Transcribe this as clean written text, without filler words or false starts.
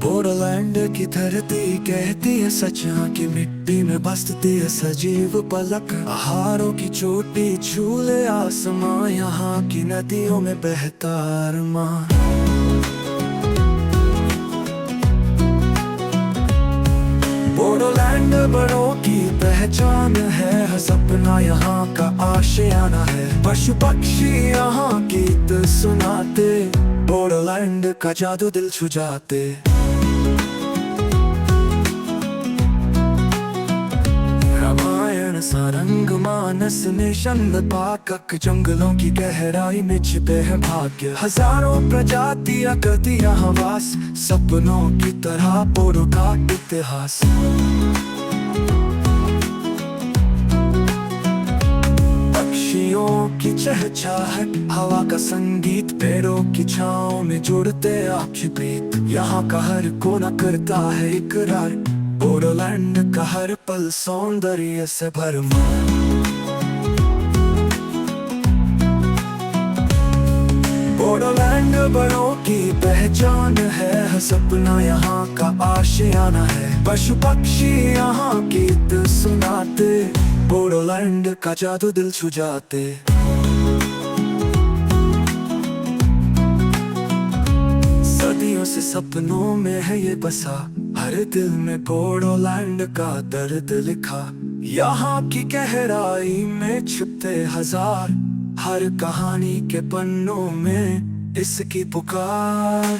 बोडोलैंड की धरती कहती है सच, यहाँ की मिट्टी में बसती है सजीव पलक। पहाड़ों की चोटी छूले आसमां, यहाँ की नदियों में बहता अरमां। बोडोलैंड बड़ों की पहचान है, हर सपना यहाँ का आशियाना है। पशु पक्षी यहाँ गीत सुनाते, बोडोलैंड का जादू दिल छू जाते। रामायण सारंग मानस निषंद पाकक, जंगलों की गहराई में छिपे हैं भाग्य। हजारों प्रजातियां करती यहाँ वास, सपनों की तरह बोडो का इतिहास। पक्षियों की चहचहाहट, हवा का संगीत, पेड़ों की छांव में जुड़ते आपकी प्रीत। यहाँ का हर कोना करता है इकरार, बोडोलैंड का हर पल सौंदर्य से भरमा। बोडोलैंड बड़ों की पहचान है, हर सपना यहाँ का आशियाना है। पशु पक्षी यहाँ गीत सुनाते, बोडोलैंड का जादू दिल छू जाते। सदियों से सपनों में है ये बसा, हर दिल में बोडोलैंड का दर्द लिखा। यहाँ की गहराई में छिपते हजार, हर कहानी के पन्नों में इसकी पुकार।